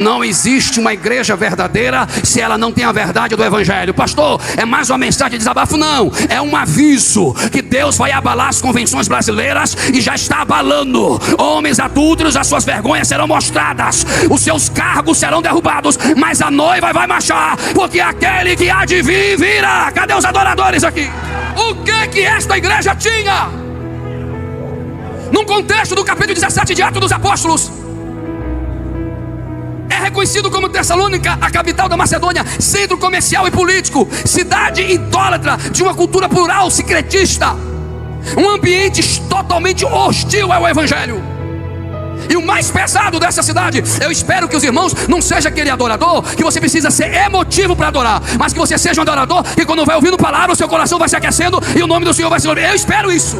Não existe uma igreja verdadeira se ela não tem a verdade do evangelho. Pastor, é mais uma mensagem de desabafo? Não, é um aviso que Deus vai abalar as convenções brasileiras e já está abalando. Homens adúlteros, as suas vergonhas serão mostradas, os seus cargos serão derrubados, mas a noiva vai marchar, porque aquele que há de vir, virá. Cadê os adoradores aqui? O que esta igreja tinha? Num contexto do capítulo 17 de Atos dos Apóstolos, é reconhecido como Tessalônica, a capital da Macedônia, centro comercial e político, cidade idólatra de uma cultura plural, secretista, um ambiente totalmente hostil ao evangelho. E o mais pesado dessa cidade, eu espero que os irmãos não seja aquele adorador que você precisa ser emotivo para adorar, mas que você seja um adorador que quando vai ouvindo palavra, o seu coração vai se aquecendo e o nome do Senhor vai se glorificar. Eu espero isso.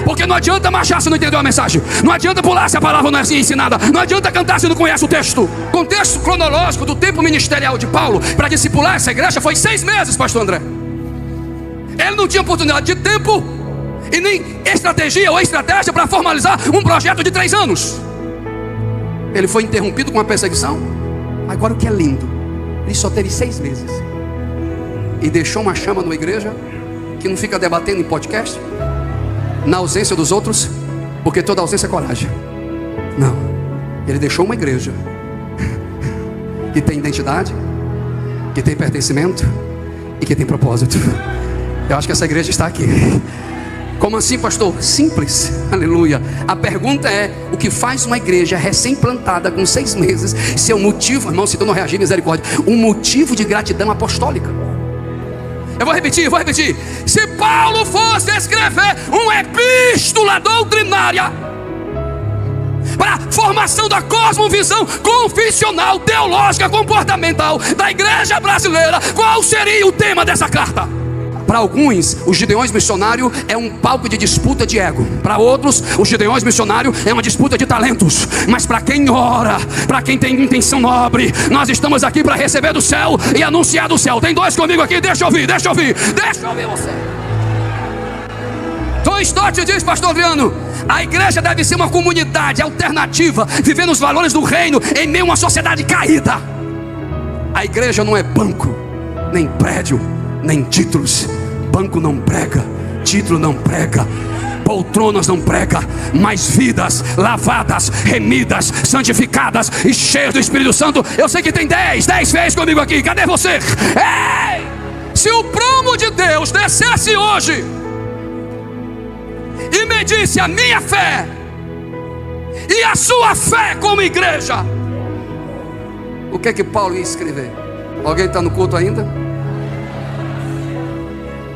Porque não adianta marchar se não entendeu a mensagem. Não adianta pular se a palavra não é assim ensinada. Não adianta cantar se não conhece o texto. O contexto cronológico do tempo ministerial de Paulo para discipular essa igreja foi 6 meses, pastor André. Ele não tinha oportunidade de tempo e nem estratégia ou estratégia para formalizar um projeto de 3 anos. Ele foi interrompido com uma perseguição. Agora o que é lindo, ele só teve 6 meses e deixou uma chama numa igreja que não fica debatendo em podcast na ausência dos outros, porque toda ausência é coragem. Não, ele deixou uma igreja que tem identidade, que tem pertencimento e que tem propósito. Eu acho que essa igreja está aqui. Como assim, pastor? Simples, aleluia. A pergunta é: o que faz uma igreja recém-plantada com 6 meses ser um motivo, irmão, se tu não reagir, misericórdia, um motivo de gratidão apostólica? Eu vou repetir. Se Paulo fosse escrever uma epístola doutrinária para a formação da cosmovisão confessional, teológica, comportamental da igreja brasileira, qual seria o tema dessa carta? Para alguns, os Gideões missionário é um palco de disputa de ego. Para outros, os Gideões missionário é uma disputa de talentos. Mas para quem ora, para quem tem intenção nobre, nós estamos aqui para receber do céu e anunciar do céu. Tem 2 comigo aqui, deixa eu ouvir você. Tom Stott diz, pastor Adriano, a igreja deve ser uma comunidade alternativa, vivendo os valores do reino em meio a uma sociedade caída. A igreja não é banco, nem prédio, nem títulos. Banco não prega, título não prega, poltronas não prega, mas vidas lavadas, remidas, santificadas e cheias do Espírito Santo. Eu sei que tem 10 fez comigo aqui. Cadê você? Ei! Se o prumo de Deus descesse hoje e medisse a minha fé e a sua fé como igreja, o que é que Paulo ia escrever? Alguém está no culto ainda?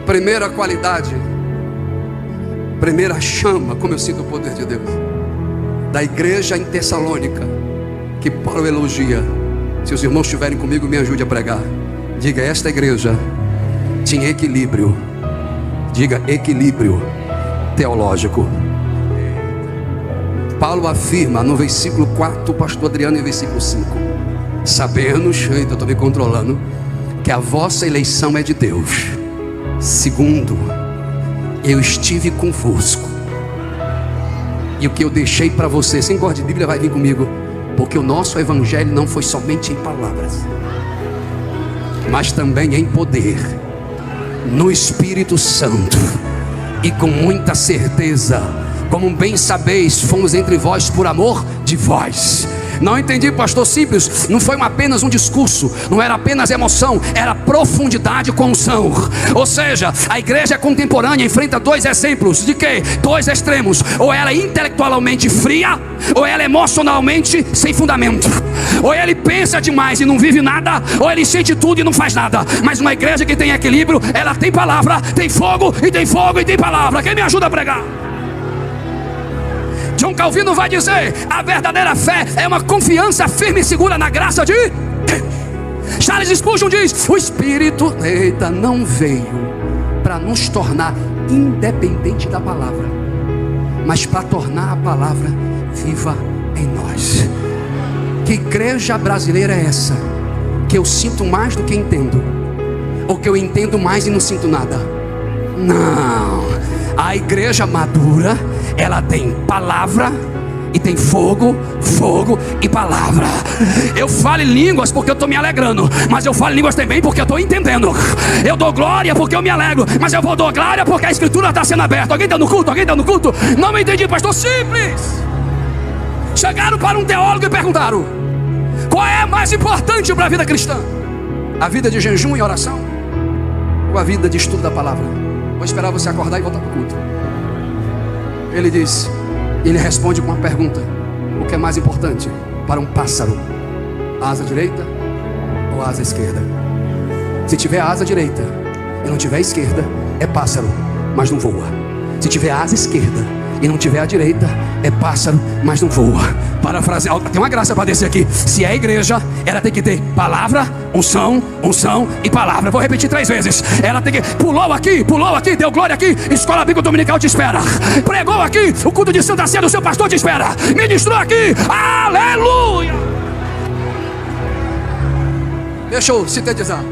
Primeira qualidade, primeira chama, como eu sinto o poder de Deus, da igreja em Tessalônica, que Paulo elogia. Se os irmãos estiverem comigo, me ajude a pregar. Diga: esta igreja tinha equilíbrio. Diga: equilíbrio teológico. Paulo afirma no versículo 4, pastor Adriano, e versículo 5: sabemos, eu estou me controlando, que a vossa eleição é de Deus. Segundo, eu estive convosco, e o que eu deixei para você, sem cor de Bíblia, vai vir comigo, porque o nosso evangelho não foi somente em palavras, mas também em poder, no Espírito Santo, e com muita certeza. Como bem sabeis, fomos entre vós por amor de vós. Não entendi, pastor. Simples, não foi apenas um discurso, não era apenas emoção, era profundidade com unção. Ou seja, a igreja contemporânea enfrenta 2 exemplos de quê? 2 extremos: ou ela é intelectualmente fria, ou ela é emocionalmente sem fundamento. Ou ele pensa demais e não vive nada, ou ele sente tudo e não faz nada. Mas uma igreja que tem equilíbrio, ela tem palavra, tem fogo e tem palavra. Quem me ajuda a pregar? John Calvino vai dizer: a verdadeira fé é uma confiança firme e segura na graça de Deus. Charles Spurgeon diz: o Espírito não veio para nos tornar independente da palavra, mas para tornar a palavra viva em nós. Que igreja brasileira é essa? Que eu sinto mais do que entendo, ou que eu entendo mais e não sinto nada? Não. A igreja madura, ela tem palavra e tem fogo, fogo e palavra. Eu falo em línguas porque eu estou me alegrando, mas eu falo em línguas também porque eu estou entendendo. Eu dou glória porque eu me alegro, mas eu vou dar glória porque a escritura está sendo aberta. Alguém está no culto? Alguém está no culto? Não me entendi, pastor. Simples. Chegaram para um teólogo e perguntaram: qual é mais importante para a vida cristã? A vida de jejum e oração ou a vida de estudo da palavra? Vou esperar você acordar e voltar para o culto. Ele responde com uma pergunta: o que é mais importante para um pássaro? Asa direita ou asa esquerda? Se tiver asa direita e não tiver esquerda, é pássaro, mas não voa. Se tiver asa esquerda e não tiver a direita, é pássaro, mas não voa. Parafrasear, tem uma graça para descer aqui. Se é igreja, ela tem que ter palavra, unção, unção e palavra. Vou repetir 3 vezes. Ela tem que, pulou aqui, deu glória aqui, escola bíblica dominical te espera. Pregou aqui, o culto de Santa Ceia do seu pastor te espera. Ministrou aqui, aleluia. Deixa eu sintetizar.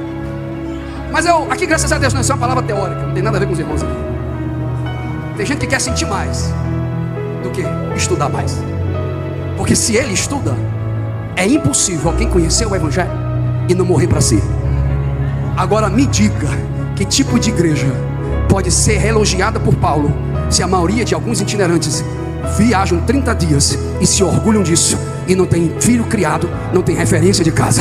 Mas aqui, graças a Deus, não é só uma palavra teórica, não tem nada a ver com os irmãos aqui. Tem gente que quer sentir mais do que estudar mais. Porque se ele estuda, é impossível alguém conhecer o Evangelho e não morrer para si. Agora me diga, que tipo de igreja pode ser elogiada por Paulo se a maioria de alguns itinerantes viajam 30 dias e se orgulham disso e não tem filho criado, não tem referência de casa?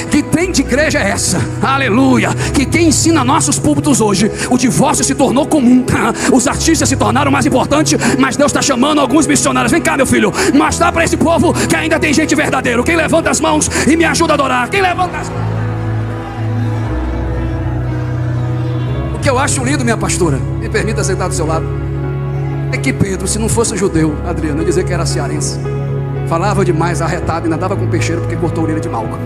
Que trem de igreja é essa? Aleluia! Que quem ensina nossos púlpitos hoje, o divórcio se tornou comum, os artistas se tornaram mais importantes, mas Deus está chamando alguns missionários. Vem cá, meu filho, mostrar para esse povo que ainda tem gente verdadeira. Quem levanta as mãos e me ajuda a adorar? Quem levanta as mãos? O que eu acho lindo, minha pastora, me permita sentar do seu lado, é que Pedro, se não fosse judeu, Adriano, eu dizer que era cearense, falava demais, arretado, e nadava com peixeiro porque cortou a orelha de Malco.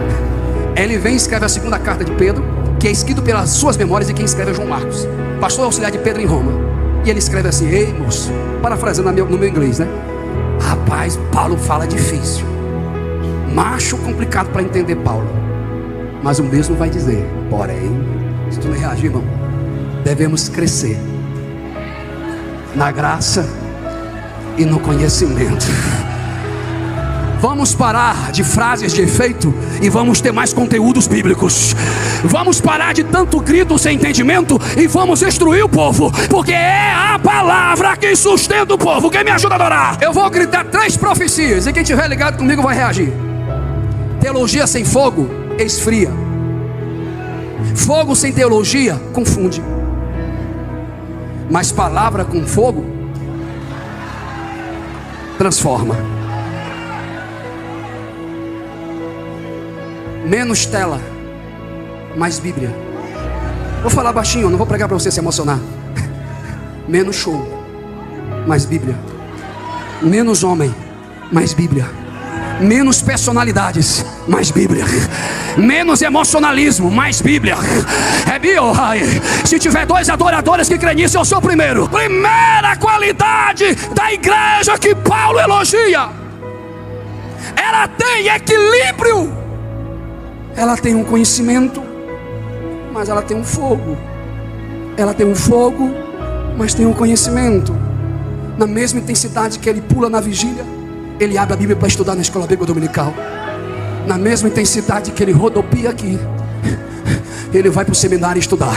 Ele vem e escreve a segunda carta de Pedro, que é escrito pelas suas memórias, e quem escreve é João Marcos, pastor auxiliar de Pedro em Roma. E ele escreve assim: ei moço, parafraseando no meu inglês, né? Rapaz, Paulo fala difícil, macho complicado para entender Paulo, mas o mesmo vai dizer, porém, se tu não reagir, irmão, devemos crescer na graça e no conhecimento. Vamos parar de frases de efeito e vamos ter mais conteúdos bíblicos. Vamos parar de tanto grito sem entendimento e vamos instruir o povo, porque é a palavra que sustenta o povo. Quem me ajuda a adorar? Eu vou gritar 3 profecias e quem estiver ligado comigo vai reagir. Teologia sem fogo esfria. Fogo sem teologia confunde. Mas palavra com fogo transforma. Menos tela, mais Bíblia. Vou falar baixinho, não vou pregar para você se emocionar. Menos show, mais Bíblia. Menos homem, mais Bíblia. Menos personalidades, mais Bíblia. Menos emocionalismo, mais Bíblia. É Bíblia. Se tiver 2 adoradores que creem nisso, eu sou o primeiro. Primeira qualidade da igreja que Paulo elogia: ela tem equilíbrio. Ela tem um conhecimento, mas ela tem um fogo. Ela tem um fogo, mas tem um conhecimento. Na mesma intensidade que ele pula na vigília, ele abre a Bíblia para estudar na escola bíblica dominical. Na mesma intensidade que ele rodopia aqui, ele vai para o seminário estudar.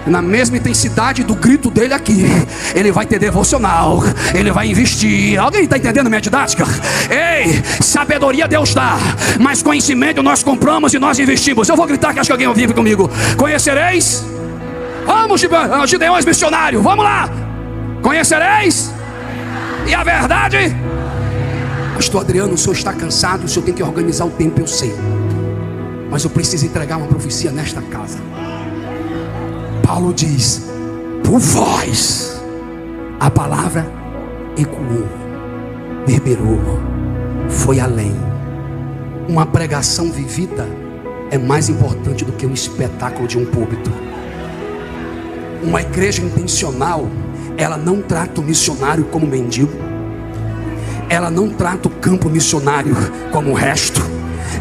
Na mesma intensidade do grito dele aqui, ele vai ter devocional, ele vai investir. Alguém está entendendo minha didática? Ei, sabedoria Deus dá, mas conhecimento nós compramos e nós investimos. Eu vou gritar que acho que alguém vive comigo. Conhecereis? Vamos, Gideões missionário, vamos lá. Conhecereis? E a verdade? Pastor Adriano, o senhor está cansado, o senhor tem que organizar o tempo, eu sei, mas eu preciso entregar uma profecia nesta casa. Paulo diz: por vós a palavra ecoou, reverberou, foi além. Uma pregação vivida é mais importante do que um espetáculo de um púlpito. Uma igreja intencional, ela não trata o missionário como mendigo, ela não trata o campo missionário como o resto,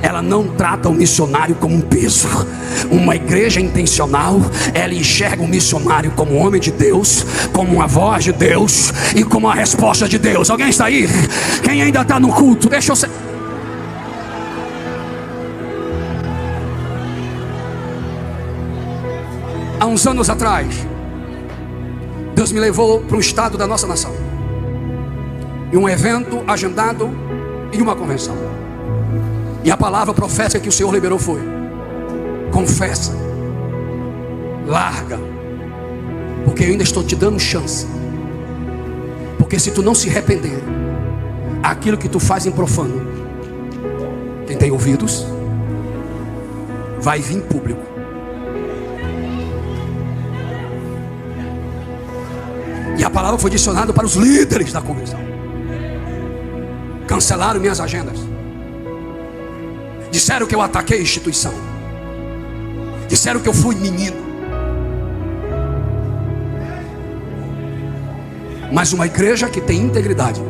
ela não trata o missionário como um peso. Uma igreja intencional, ela enxerga o missionário como um homem de Deus, como uma voz de Deus e como a resposta de Deus. Alguém está aí? Quem ainda está no culto, deixa eu ser. Há uns anos atrás, Deus me levou para um estado da nossa nação, em um evento agendado e uma convenção. E a palavra profética que o Senhor liberou foi: confessa, larga, porque eu ainda estou te dando chance. Porque se tu não se arrepender, aquilo que tu faz em profano, quem tem ouvidos, vai vir em público. E a palavra foi direcionada para os líderes da convenção. Cancelaram minhas agendas. Disseram que eu ataquei a instituição. Disseram que eu fui menino. Mas uma igreja que tem integridade,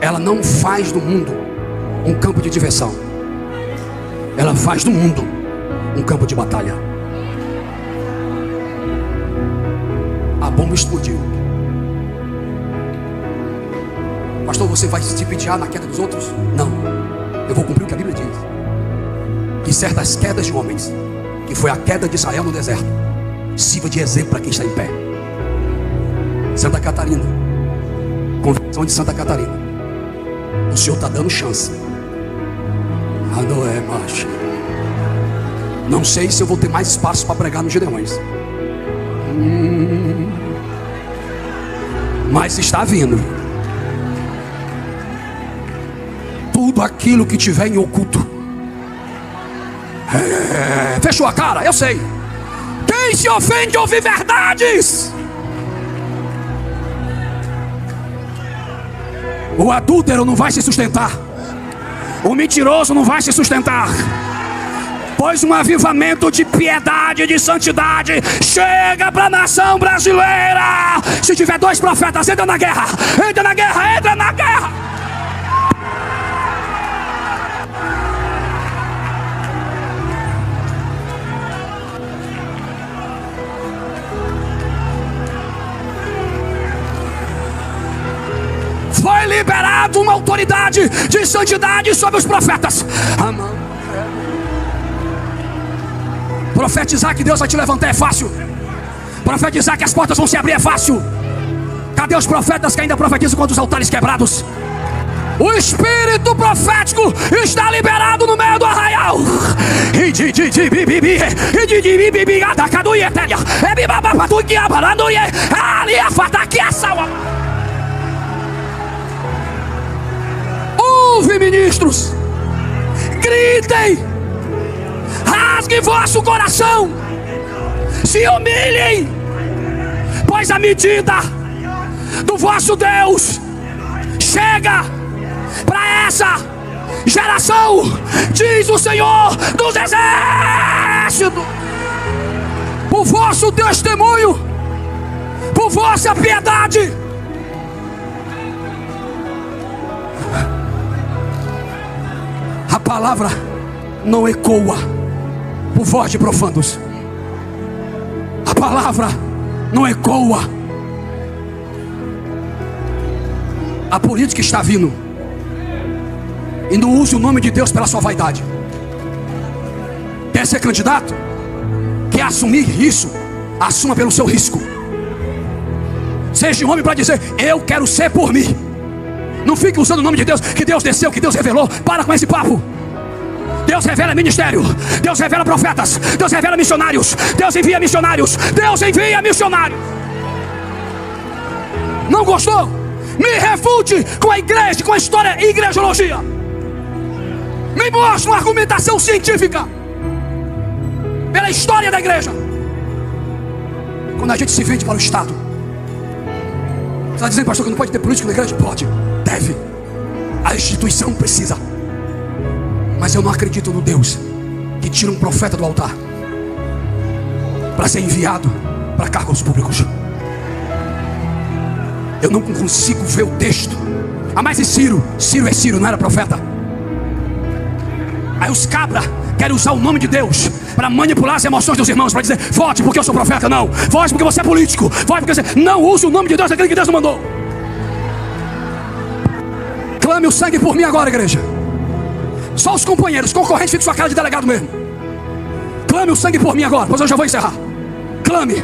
ela não faz do mundo um campo de diversão. Ela faz do mundo um campo de batalha. A bomba explodiu. Pastor, você vai se pitear na queda dos outros? Não. Eu vou cumprir o que a Bíblia diz. Que certas quedas de homens, que foi a queda de Israel no deserto, sirva de exemplo para quem está em pé. Santa Catarina, convenção de Santa Catarina, o Senhor está dando chance. Ah, não é, macho. Não sei se eu vou ter mais espaço para pregar nos Gideões. Mas está vindo. Tudo aquilo que tiver em oculto. Fechou a cara, eu sei. Quem se ofende de ouvir verdades? O adúltero não vai se sustentar. O mentiroso não vai se sustentar. Pois um avivamento de piedade, de santidade chega para a nação brasileira. Se tiver 2 profetas, entra na guerra. Entra na guerra, entra na guerra. Foi liberado uma autoridade de santidade sobre os profetas. Amém. Profetizar que Deus vai te levantar é fácil. Profetizar que as portas vão se abrir é fácil. Cadê os profetas que ainda profetizam contra os altares quebrados? O espírito profético está liberado no meio do arraial. Ouve, ministros, gritem, rasguem vosso coração, se humilhem, pois a medida do vosso Deus chega para essa geração, diz o Senhor dos exércitos. Por vosso testemunho, por vossa piedade, a palavra não ecoa por voz de profanos. A palavra não ecoa. A política está vindo e não use o nome de Deus pela sua vaidade. Quer ser candidato? Quer assumir isso? Assuma pelo seu risco. Seja um homem para dizer: eu quero ser por mim. Não fique usando o nome de Deus, que Deus desceu, que Deus revelou. Para com esse papo. Deus revela ministério, Deus revela profetas, Deus revela missionários, Deus envia missionários, Deus envia missionários. Não gostou? Me refute com a igreja, com a história e igrejologia. Me mostre uma argumentação científica pela história da igreja. Quando a gente se vende para o Estado, você está dizendo, pastor, que não pode ter política na igreja? Pode, deve. A instituição precisa. Mas eu não acredito no Deus que tira um profeta do altar para ser enviado para cargos públicos. Eu não consigo ver o texto. Ah, mas e Ciro? Ciro é Ciro, não era profeta. Aí os cabras querem usar o nome de Deus para manipular as emoções dos irmãos, para dizer: vote porque eu sou profeta. Não, vote porque você é político. Vote porque você... Não use o nome de Deus, aquele que Deus não mandou. Clame o sangue por mim agora, igreja. Só os companheiros, concorrentes, fiquem sua cara de delegado mesmo. Clame o sangue por mim agora, pois eu já vou encerrar. Clame,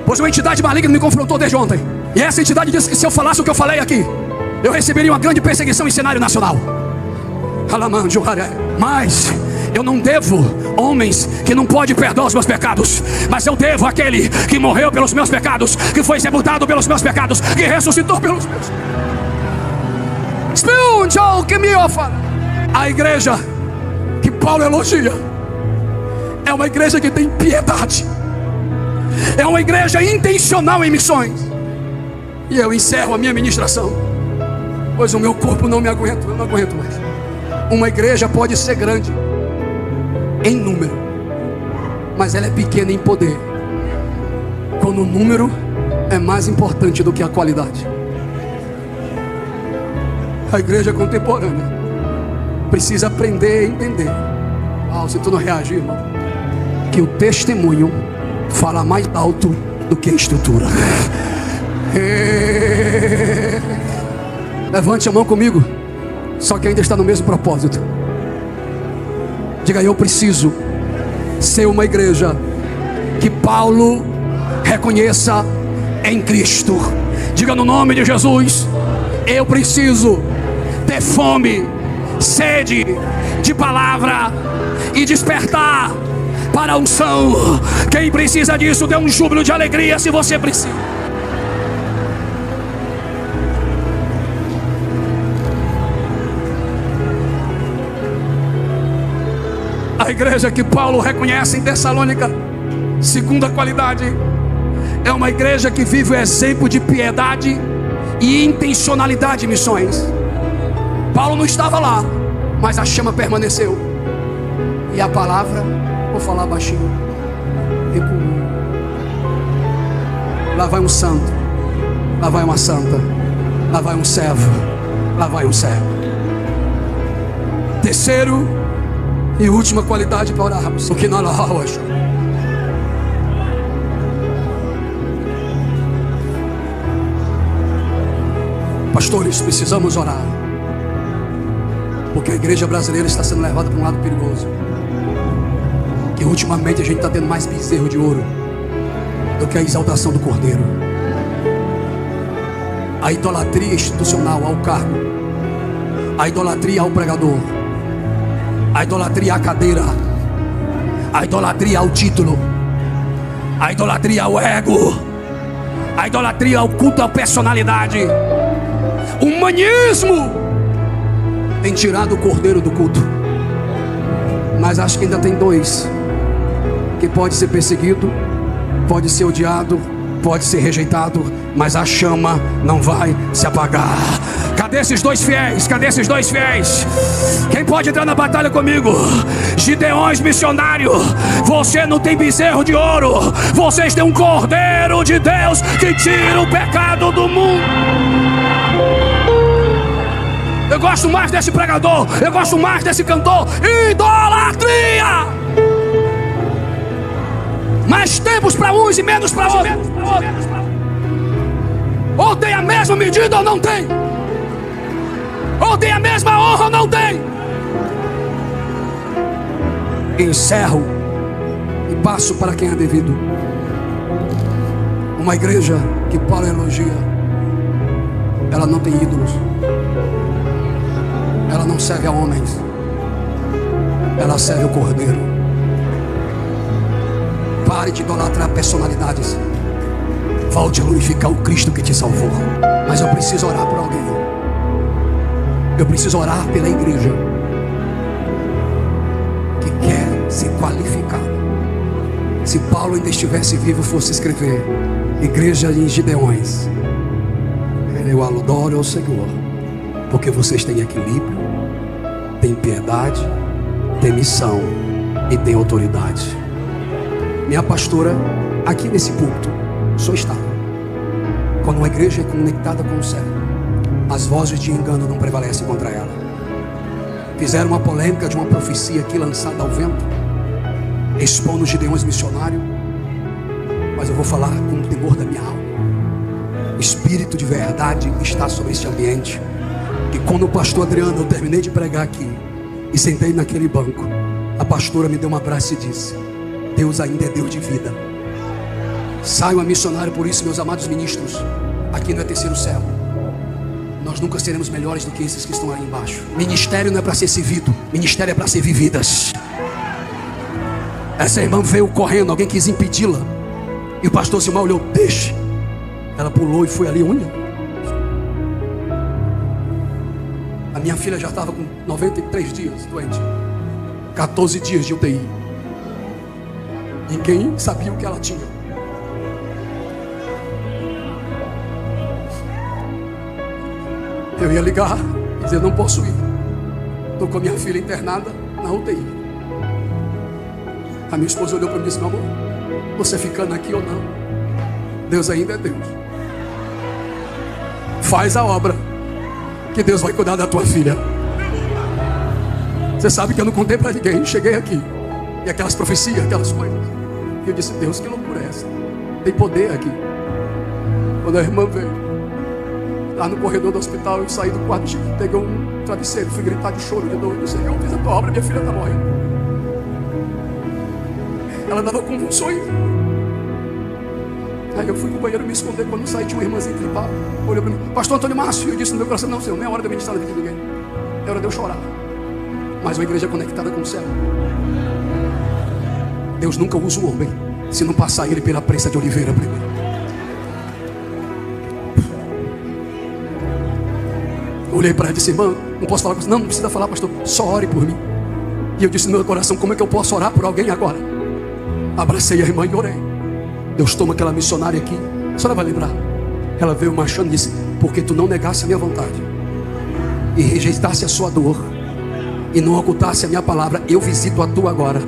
pois uma entidade maligna me confrontou desde ontem. E essa entidade disse que se eu falasse o que eu falei aqui, eu receberia uma grande perseguição em cenário nacional. Mas eu não devo homens que não podem perdoar os meus pecados, mas eu devo aquele que morreu pelos meus pecados, que foi sepultado pelos meus pecados, que ressuscitou pelos meus. A igreja que Paulo elogia é uma igreja que tem piedade, é uma igreja intencional em missões. E eu encerro a minha ministração, pois o meu corpo não me aguenta, eu não aguento mais. Uma igreja pode ser grande em número, mas ela é pequena em poder, quando o número é mais importante do que a qualidade. A igreja contemporânea precisa aprender a entender, se tu não reagir, irmão, que o testemunho fala mais alto do que a estrutura. Levante a mão comigo, só que ainda está no mesmo propósito. Diga: eu preciso ser uma igreja que Paulo reconheça em Cristo. Diga no nome de Jesus: eu preciso ter fome, sede de palavra e despertar para a unção. Quem precisa disso, dê um júbilo de alegria se você precisa. A igreja que Paulo reconhece em Tessalônica, segunda qualidade, é uma igreja que vive o exemplo de piedade e intencionalidade em missões. Paulo não estava lá, mas a chama permaneceu. E a palavra, vou falar baixinho, ecoou. Lá vai um santo, lá vai uma santa, lá vai um servo, lá vai um servo. Terceiro e última qualidade para orarmos, o que nós hoje. Pastores, precisamos orar, porque a igreja brasileira está sendo levada para um lado perigoso. Que ultimamente a gente está tendo mais bezerro de ouro do que a exaltação do Cordeiro. A idolatria institucional ao cargo, a idolatria ao pregador, a idolatria à cadeira, a idolatria ao título, a idolatria ao ego, a idolatria ao culto à personalidade. O humanismo tem tirado o Cordeiro do culto. Mas acho que ainda tem dois, que pode ser perseguido, pode ser odiado, pode ser rejeitado, mas a chama não vai se apagar. Cadê esses dois fiéis? Cadê esses dois fiéis? Quem pode entrar na batalha comigo? Gideões missionário, você não tem bezerro de ouro, vocês têm um Cordeiro de Deus que tira o pecado do mundo. Eu gosto mais desse pregador, eu gosto mais desse cantor. Idolatria! Mais tempos para uns e menos para outros. Ou tem a mesma medida ou não tem. Ou tem a mesma honra ou não tem. Encerro e passo para quem é devido. Uma igreja que Paulo elogia, ela não tem ídolos, ela não serve a homens, ela serve o Cordeiro. Pare de idolatrar personalidades, volte a glorificar o Cristo que te salvou. Mas eu preciso orar por alguém. Eu preciso orar pela igreja que quer se qualificar. Se Paulo ainda estivesse vivo, fosse escrever igreja em Gideões, eu adoro ao Senhor, porque vocês têm equilíbrio, têm piedade, têm missão e têm autoridade. Minha pastora, aqui nesse púlpito, só está. Quando uma igreja é conectada com o céu, as vozes de engano não prevalecem contra ela. Fizeram uma polêmica de uma profecia aqui lançada ao vento, expondo os gideões missionários. Mas eu vou falar com o temor da minha alma. O Espírito de verdade está sobre este ambiente. E quando o pastor Adriano, eu terminei de pregar aqui e sentei naquele banco, a pastora me deu um abraço e disse: Deus ainda é Deus de vida. Saiam a missionário. Por isso, meus amados ministros, aqui não é terceiro céu. Nós nunca seremos melhores do que esses que estão aí embaixo. Ministério não é para ser servido, ministério é para ser vividas. Essa irmã veio correndo, alguém quis impedi-la, e o pastor Silmar olhou: deixe. Ela pulou e foi ali onde? A minha filha já estava com 93 dias doente, 14 dias de UTI. Ninguém sabia o que ela tinha. Eu ia ligar e dizer: não posso ir, estou com a minha filha internada na UTI. A minha esposa olhou para mim e disse: meu amor, você ficando aqui ou não, Deus ainda é Deus. Faz a obra, que Deus vai cuidar da tua filha. Você sabe que eu não contei para ninguém. Cheguei aqui e aquelas profecias, aquelas coisas, e eu disse: Deus, que loucura é essa? Tem poder aqui. Quando a irmã veio lá no corredor do hospital, eu saí do quarto, peguei um travesseiro, fui gritar de choro de dor. Eu disse: eu fiz a tua obra, minha filha está morrendo. Ela dava convulsões. Aí eu fui pro banheiro me esconder. Quando eu saí, tinha uma irmãzinha gripada, olhou para mim: pastor Antônio Márcio. E eu disse no meu coração: não, Senhor, não é hora de eu ministrar na vida de ninguém, é hora de eu chorar. Mas uma igreja conectada com o céu. Deus nunca usa o homem se não passar ele pela prensa de oliveira primeiro. Eu olhei para ela e disse: irmã, não posso falar com você. Não, não precisa falar, pastor, só ore por mim. E eu disse no meu coração: como é que eu posso orar por alguém agora? Abracei a irmã e orei. Deus toma aquela missionária aqui. A senhora vai lembrar. Ela veio marchando e disse: porque tu não negasse a minha vontade e rejeitasse a sua dor e não ocultasse a minha palavra, eu visito a tua agora.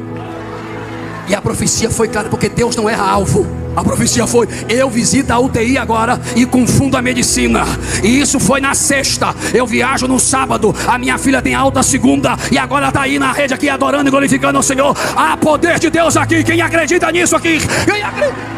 E a profecia foi clara, porque Deus não erra alvo. A profecia foi: eu visito a UTI agora e confundo a medicina. E isso foi na sexta. Eu viajo no sábado, a minha filha tem alta segunda, e agora ela está aí na rede aqui adorando e glorificando o Senhor. Há poder de Deus aqui. Quem acredita nisso aqui? Quem acredita?